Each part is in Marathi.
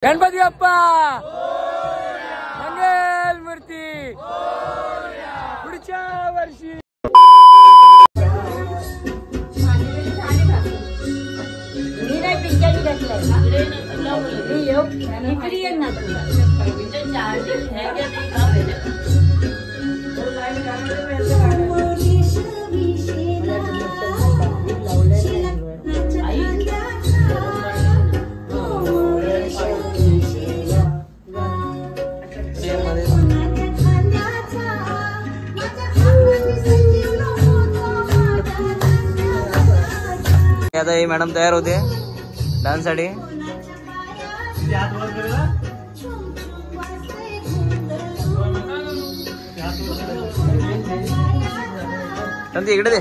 गणपती बाप्पा मंगल मूर्ती पुढच्या वर्षी। आता हे मॅडम तयार होते डान्स साठी। इकडे दे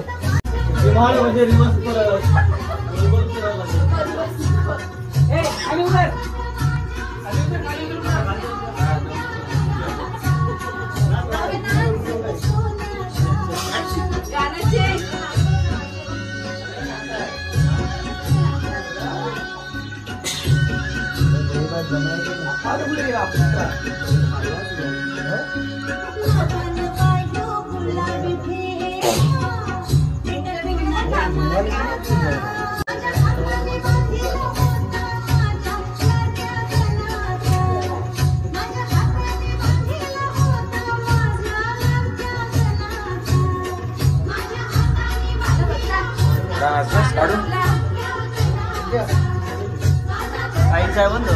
आई साहेब बंद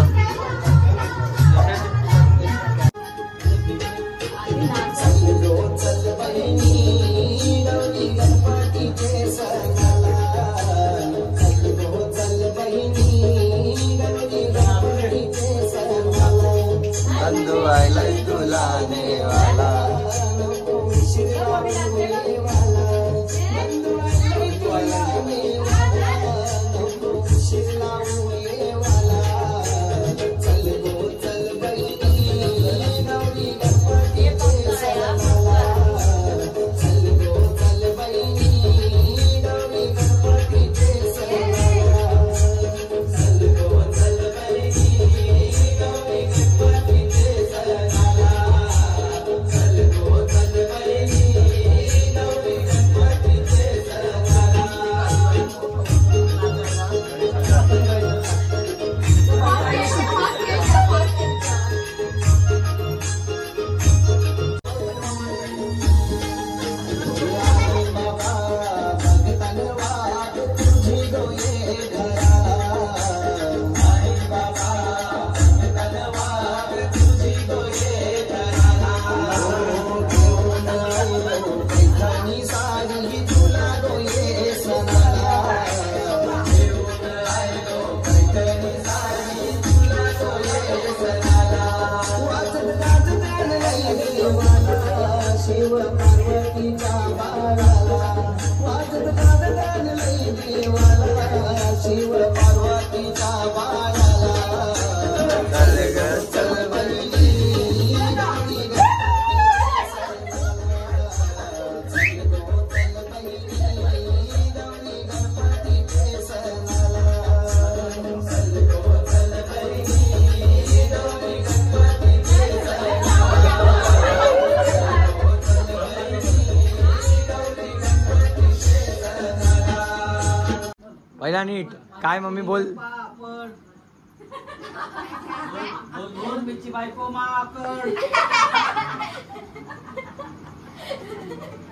तुला देवाला पहिला नीट काय मम्मी बोल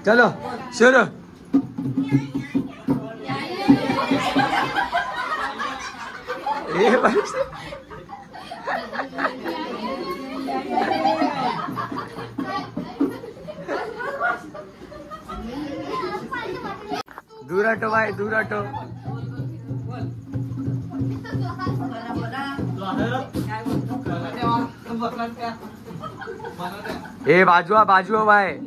चलो शुरू। दूर हटो भाई दूर हटो। ए बाजूआ बाजूआ भाई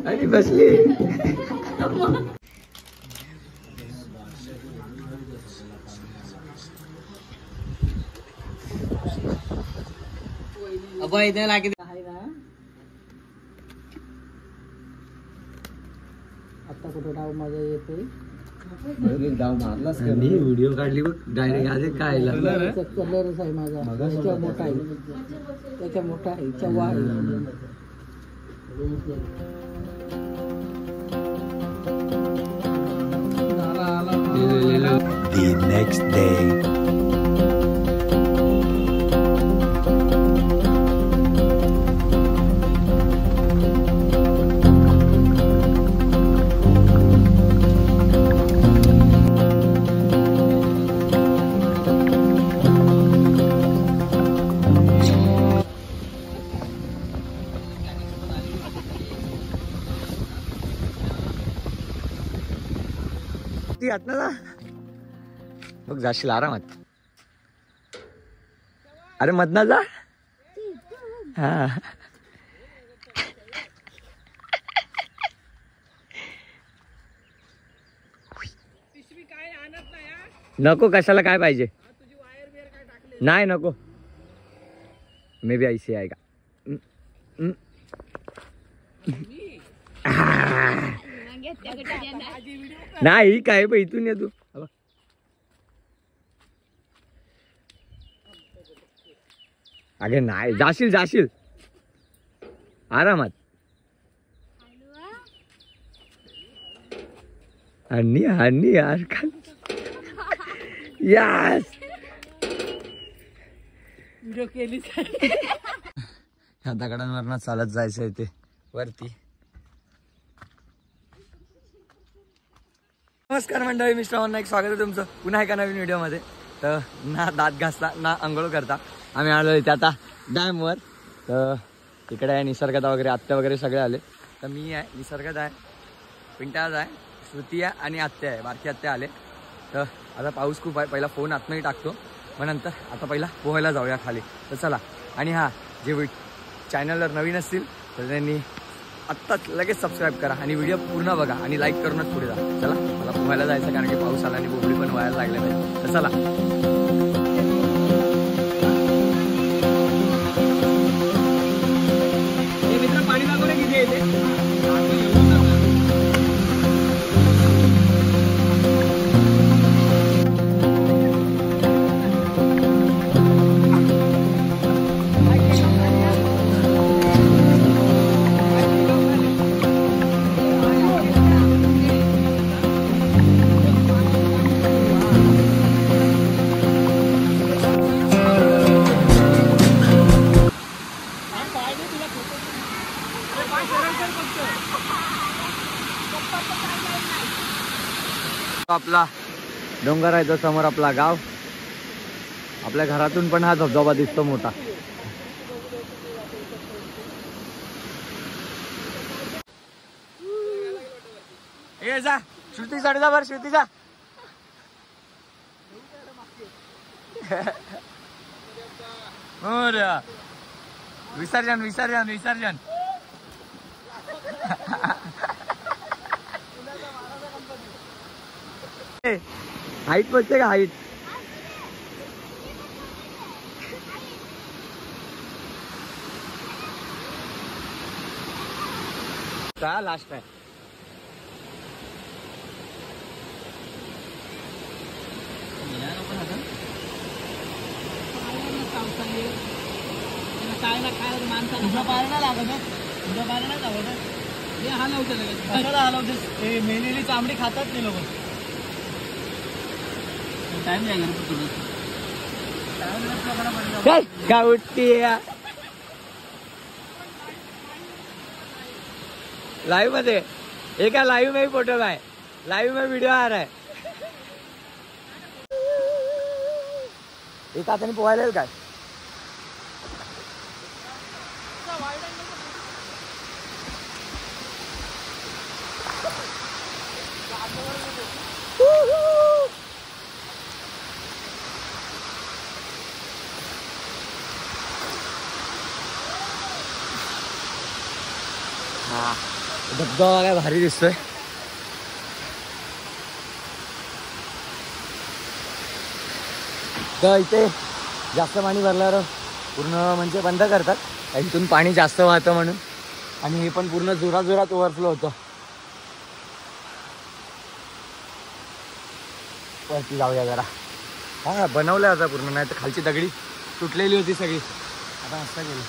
आणि बसली. अबा इथे लागे आता कुठे डाव माझा येतोय. डाव मारलास का? मी व्हिडिओ काढली बघ डायरेक्ट. आधी काय कलरच आहे माझा. त्याच्या मोठा आहे, त्याच्या मोठा आहे, चव्हा आहे. The next day. ना बघ जाशील आरामात. अरे मधना जा. हा नको, कशाला काय पाहिजे. नाही नको. मे बी ऐसी आहे का. नाही काय पण इथून ये तू. अगे नाही, जाशील जाशील आरामात. आणि आणि यार का यास व्हिडिओ केली. ह्या दगडांवरनं चालत जायचंय ते वरती. नमस्कार मंडळी, मी श्रवण नाईक. स्वागत आहे तुमचं पुन्हा एका नवीन व्हिडिओमध्ये. तर ना दात घासता ना आंघोळ करता आम्ही आलो इथे आता डॅमवर. तर तिकडे आहे निसर्गता वगैरे, आत्या वगैरे सगळे आले. तर मी आहे, निसर्गता आहे, पिंटाज आहे, श्रुती आहे आणि आत्या आहे, बारकी आत्या आले. तर आता पाऊस खूप आहे, पहिला फोन आतमध्ये टाकतो, मग नंतर आता पहिला पोहायला जाऊया खाली. तर चला. आणि हा जे चॅनलवर नवीन असतील तर त्यांनी आत्ताच लगेच सबस्क्राईब करा आणि व्हिडिओ पूर्ण बघा आणि लाईक करूनच पुढे जा. चला मला पोहायला जायचं, कारण की पाऊस आला आणि बोबडी पण व्हायला लागले पाहिजे. तर चला. हे मित्र पाणी दाखवले किती येते. आपला डोंगर आहे तो समोर, आपला गाव. आपल्या घरातून पण हा धबधबा दिसतो मोठा. ये जा श्रुती, चढ जा बर श्रुती जा. विसर्जन विसर्जन विसर्जन. हाईट पडते का हाईट. काय लास्ट आहे. काय ना काय माणसा तुझा पाळणा लागत, तुझा पाळणा लागत. हे हलवते लगेच, कशाला हलवतेस. हे मेलेली चामडी खातात ते लोक. टाइम जाएगा क्या उठती है लाइव मध्ये. एका लाइव में ही फोटो है, लाइव में वीडियो आ रहा है. एक हाताने पोहायला काय. हा धबधबा काय भारी दिसतोय. तर इथे जास्त पाणी भरल्यावर पूर्ण म्हणजे बंद करतात, इथून पाणी जास्त वाहतं म्हणून. आणि हे पण पूर्ण जोरात ओव्हरफ्लो होतं. वरती जाऊया जरा. हा बनवलं आता पूर्ण, नाही तर खालची दगडी तुटलेली होती सगळी, आता मस्त गेली.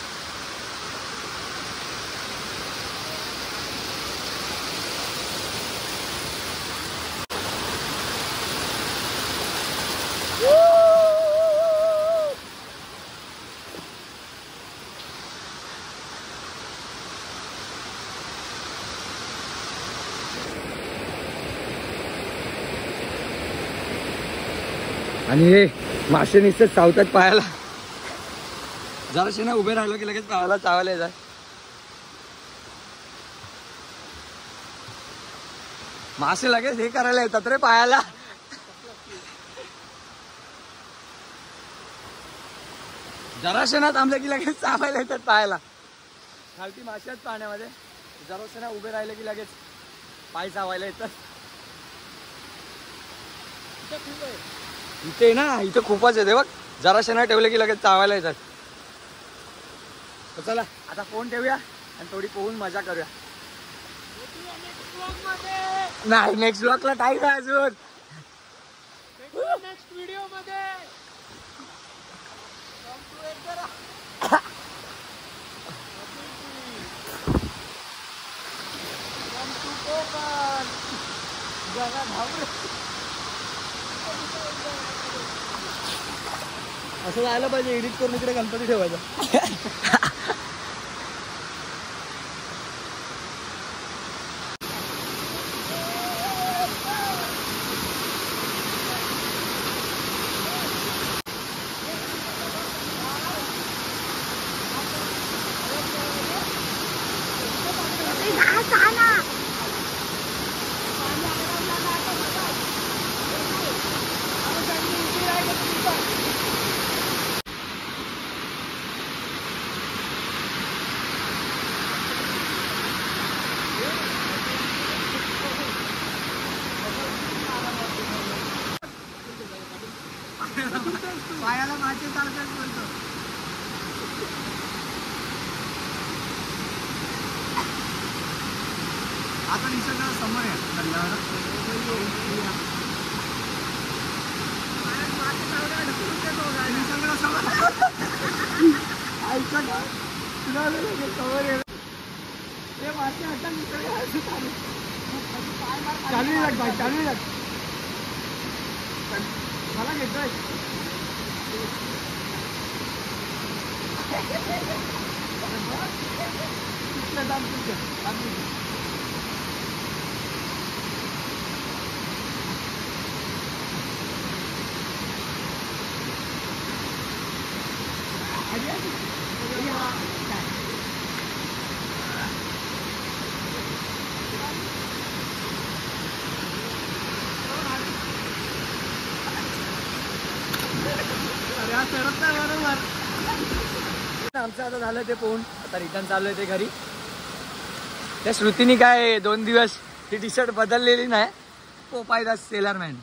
आणि हे मासे नुसते चावतात पायाला. जराशे ना उभे राहिलो की लगेच पायाला चावायला येतात. मासे लगेच हे करायला येतात रे पायाला. जराशे ना थांबले की लगेच चावायला येतात पायाला. खालती मासे आहेत पाण्यामध्ये, जराशे ना उभे राहिले की लगेच पाय चावायला येतात. इथे ना इथे खूपच येते बघ, जराशे ना ठेवले की लगेच चावायला येतात. चला आता फोन ठेवूया आणि थोडी पोहून मजा करूया. नाही नेक्स्ट ब्लॉगला टाईम आहे अजून. नेक्स्ट व्हिडिओ मध्ये असं जायला पाहिजे, एडिट करून इकडे गणपती ठेवायचा. पायाला मासे चालतात बोलतो. आता निसर्ग समोर आहे. चालू मला घेतोय. आमचं आता झालं ते पोहून, आता रिटर्न चालू आहे ते घरी. त्या श्रुतीने काय 2 दिवस ती टी शर्ट बदललेली नाही. पोपायदा सेलर मॅन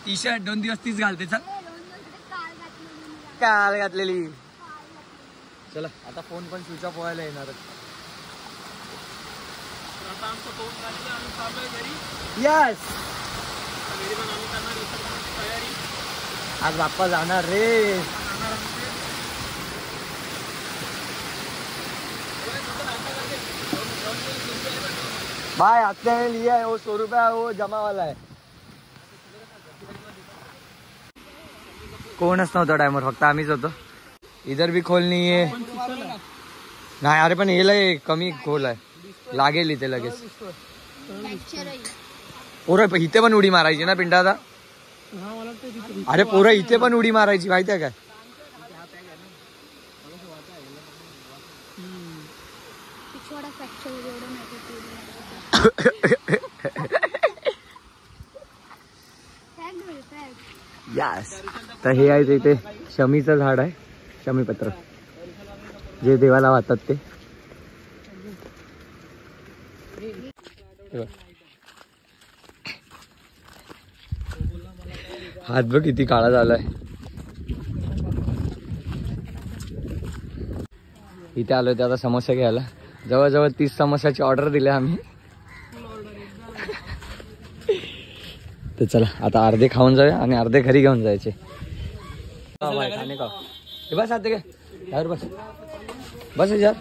टी शर्ट 2 दिवस तीच घालते. काल घातलेली. चला आता फोन पण स्विच ऑफ व्हायला येणार. यस आज बाप्पा जाणार रे. भाई आते ने लिया है वो 100 रुपया, वो जमा वाला है. कोणच नव्हतं टायमर, फक्त आम्हीच होतो. इधर भी खोल नाही आहे. नाही अरे पण हे लय कमी खोल आहे, लागेल इथे लगेच. पोरं इथे पण उडी मारायची ना पिंटाचा. अरे पोरं इथे पण उडी मारायची माहिती आहे काय. यस तर हे आहे इथे शमीचं झाड आहे, शमीपत्र जे देवाला वाहतात ते. हात बघ किती काळा झालाय. इथे आलो ते आता समोसा घ्यायला. जवळजवळ 30 समोसाची ऑर्डर दिली आम्ही. तर चला आता अर्धे खाऊन जाऊया आणि अर्धे घरी घेऊन जायचे. खाणे का बस आते काय यार बस बस यार.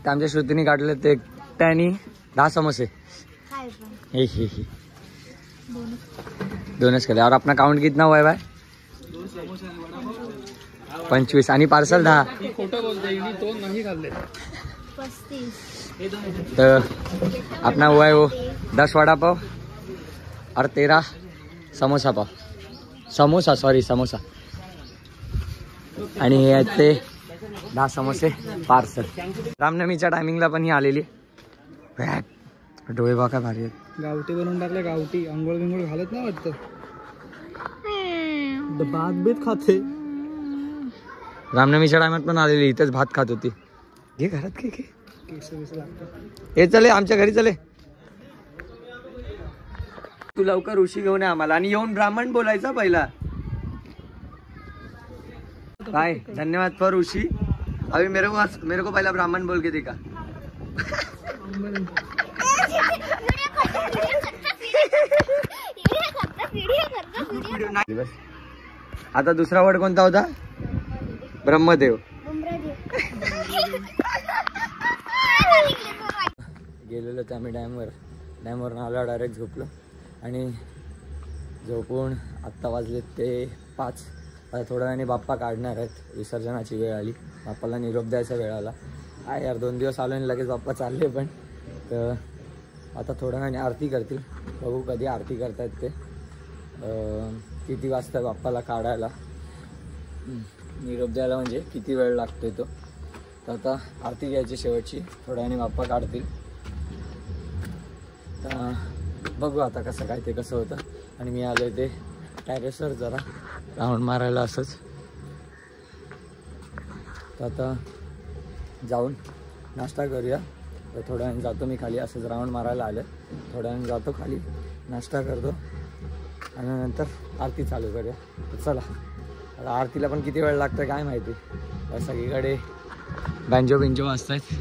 आमच्या श्रुतीने काढले ते त्यानी 10 समोसे. हे हे हे 2च केले. और अपना काउंट कितना हुआ है भाई? 25 आणि पार्सल 10. तो अपना हुआ है वो 10 वड़ा पाव और 13 समोसा पाव. समोसा सॉरी समोसा. आणि हे आहेत ते 10 समोसे पार्सल. रामनवमीच्या टायमिंगला पण ही आलेली. डोळे बघा भारी आहेत. गावठी बनवून टाकले. गावठी अंघोळ बिंगोळ घालत नाही वाटतं. भात बीत खाते. रामनवमीच्या टायमात पण आलेली. इथेच भात खात होती. घे घरात घे. हे चले आमच्या घरी चले. तू लवकर ऋषी घेऊन ये आम्हाला आणि येऊन ब्राह्मण बोलायचा पहिला. काय धन्यवाद फॉर ऋषी. अभी मेरे को पहला ब्राह्मण बोल के देखा. आता दुसरा वर्ड कोणता होता? ब्रह्मदेव. गेलेलो तर आम्ही डॅमवरून आलो. डायरेक्ट झोपलो आणि झोपून आत्ता वाजले ते 5. आता थोड्या वेळाने बाप्पा काढणार आहेत. विसर्जनाची वेळ आली. बाप्पाला निरोप द्यायचा वेळ आला. आहे यार 2 दिवस आलो आणि लगेच बाप्पा चालले. पण तर आता थोड्या वेळाने आरती करतील. बघू कधी आरती करतायत ते. किती वाजता बाप्पाला काढायला निरोप द्यायला म्हणजे किती वेळ लागतोय तो. तर आता आरती घ्यायची शेवटची. थोड्या वेळाने बाप्पा काढतील. तर बघू आता कसं काय ते कसं होतं. आणि मी आलो ते टेरेसवर जरा राऊंड मारायला असंच. तर आता जाऊन नाश्ता करूया. तर थोड्या वेळाने जातो मी खाली. असंच राऊंड मारायला आलं. थोड्या वेळाने जातो खाली नाश्ता करतो आणि नंतर आरती चालू करूया. तर चला आता आरतीला पण किती वेळ लागतं काय माहिती. सगळीकडे बँजो बिंजो वाजतायत.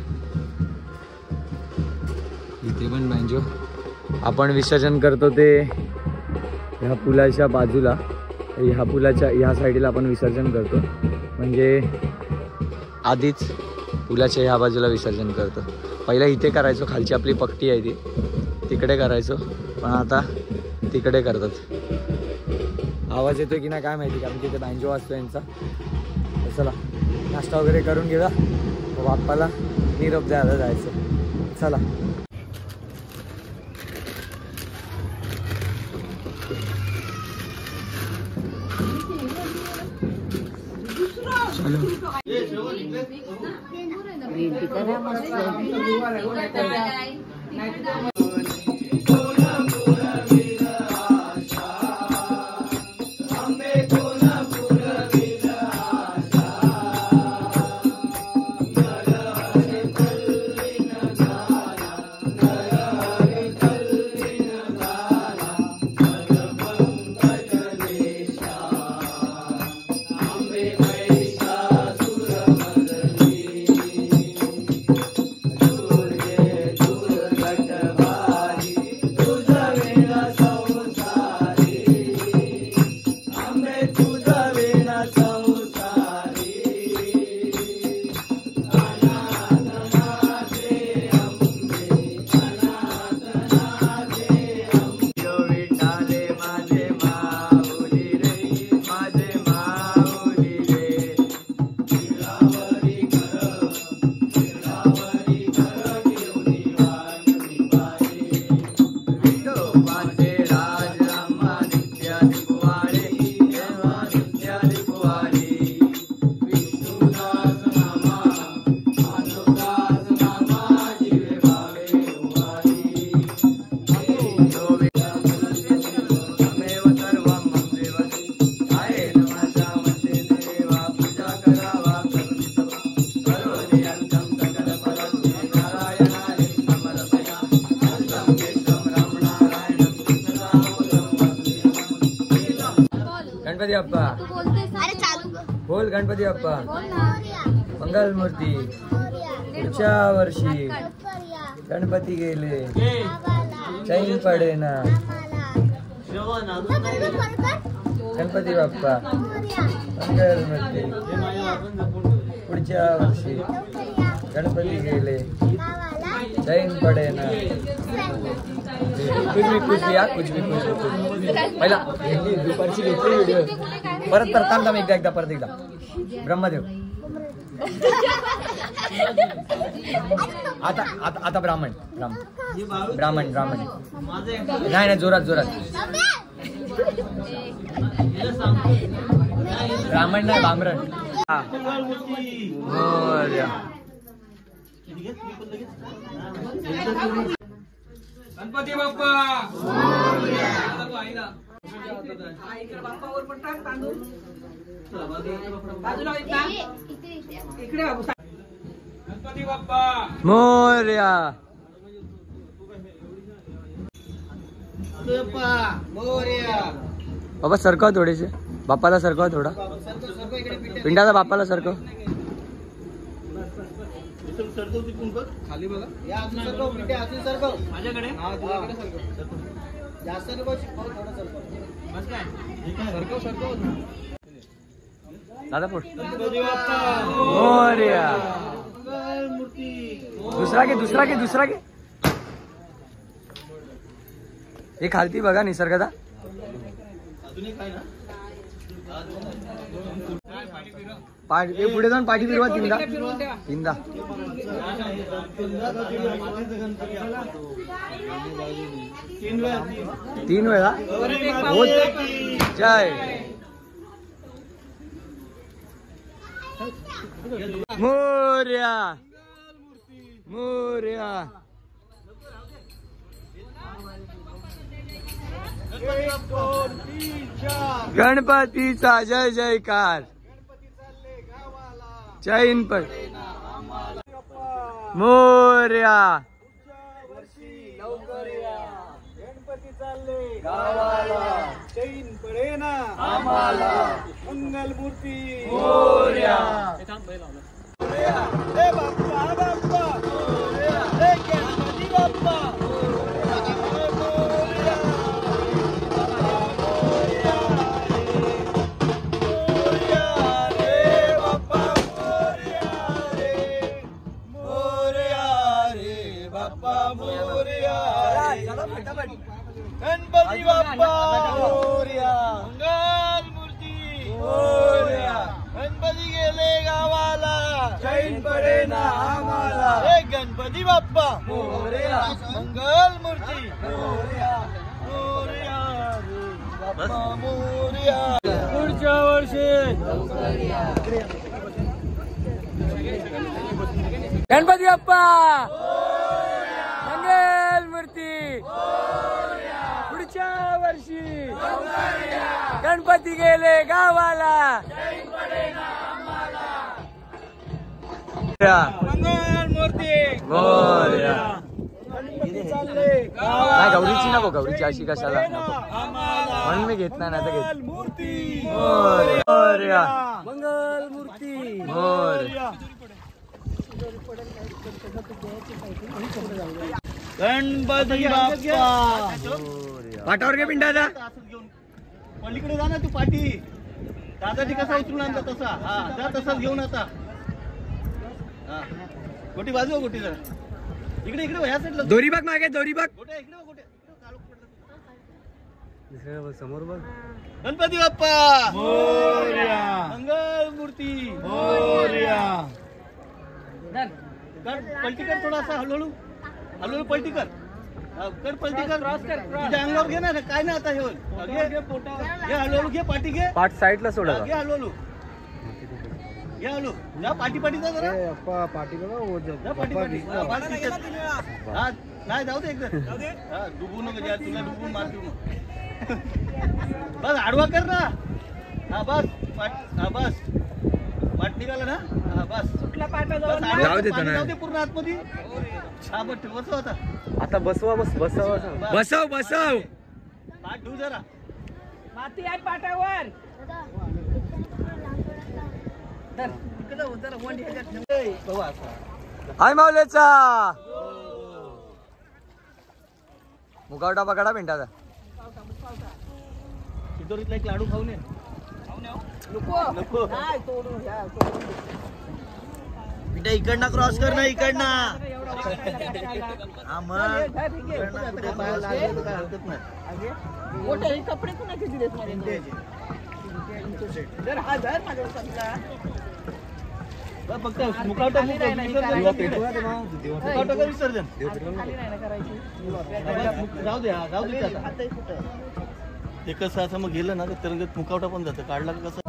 इथे पण बँजो. आपण विसर्जन करतो ते ह्या पुलाच्या बाजूला. ह्या पुलाच्या ह्या साईडला आपण विसर्जन करतो. म्हणजे आधीच पुलाच्या ह्या बाजूला विसर्जन करतो. पहिला इथे करायचो. खालची आपली पट्टी आहे ती तिकडे करायचो. पण आता तिकडे करतात. आवाज येतोय की नाही काय माहिती. कारण तिथे बँजो वाजतो यांचा. तर चला नाश्ता वगैरे करून घेऊया. बाप्पाला निरोप द्यायला जायचं. चला बाप्पा. अरे चालू बोल गणपती बाप्पा. बोल ना. मंगलमूर्ती. पुढच्या वर्षी गणपती गेले चैन पडे ना. गणपती बाप्पा मंगलमूर्ती. पुढच्या वर्षी गणपती गेले चैन पडे ना. कुछ भी कुछ भी यार कुछ भी पहिला दुपारची घेतली व्हिडिओ. परत थांब एकदा परत एकदा. ब्रह्मदेव. आता आता आता ब्राह्मण ब्राह्मण ब्राह्मण नाही जोरात जोरात. ब्राह्मण नाही बामरण. गणपती बाप्पा. गणपती बाप्पा मोरया. बाबा सरकव थोडेसे. बाप्पाला सरकव थोडा. पिंडाचा बाप्पाला सरकव. खाली बघा. या अजून सरकव पिंडे अजून सरकव. माझ्याकडे जास्त नको. सरकव सरकव. दादा पुढ. मोरया. दुसरा घे दुसरा घे दुसरा घे. हे खालती बघा निसर्गदा. पुढे जाऊन पाठी फिरवा. तीनदा तीनदा. तीन वेळा. जय मोरया मोरया. गणपतीचा जय जयकार. चैन पण मोरया. गणपती चालले गावाला चैन पडे ना आम्हाला. मंगलमूर्ती मोरया. हे बाप्पा बाप्पा मोरया. हे गणपती बाप्पा गणपती बाप्पा मोरया. मंगलमूर्ती मोरया. गणपती गेले गावाला चैन पडे ना आम्हाला. हे गणपती बाप्पा मोरया. मंगलमूर्ती मोरया मोरया बाप्पा मोरया. पुढच्या वर्षी गणपती बाप्पा मंगलमूर्ती. पुढच्या वर्षी गणपती गेले गावाला. मंगलमूर्ती मोरया. गणपती चालले नाही गौरीची नको. गौरीची अशी कशाला नको म्हणून मी घेत नाही. आता घेत. मूर्ती मोरया मंगलमूर्ती मोरया. गणपती बाप्पा. पाठावर घे पिंडाचा. पलीकडे जा ना तू पाठी. दादाजी कसा उचलून आणता तसा. हा जा तसाच घेऊन आता. गोटी बाजू गोटी जरा इकडे इकडे ह्या साईडला. दोरी बघ मागे. दोरी बघ. गोट्या इकडे गोट्या समोर बघ. गणपती बाप्पा मोरया. मंगलमूर्ती मोरया. पलटी कर थोडासा. हळूहळू हळूहळू पलटी कर. कर पलटी कर. तुझ्या अंगावर घे ना. काय ना आता हे घे हळूहळू घे. पाठी घे. पाठ साईडला सोडा. घे हळूहळू घे हळू. जा पाठी पाठी जा जरा. पाठी बघा. पाठी पाठी. हा नाही जाऊ दे एकदा. हा डुबू नको. जा तुला डुबून मारतो मग. बस आडवा कर ना. हा बस. हा बस. पाठ निघाला ना. हा बस. जाऊ दे जाऊ दे पूर्ण आतमध्ये. हा बस ठेव. बसव आता. आता बसवा. बसव बसव बसव. पाठ ठेवू जरा. माती आहे पाटावर. हाय माऊलेचा मुकावटा पकडा मिनिटाचा. एक लाडू खाऊन ये. बेटा इकडनं क्रॉस कर ना इकडनं. हा मग कपडे कुणाचे दिलेत माझे फक्त मुकावटा विसर्जन जाऊ दे ते कसं असं मग गेलं ना तर तरंगत मुकावटा पण जातं काढला का कसं.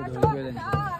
ढोलकीवाल्यांचं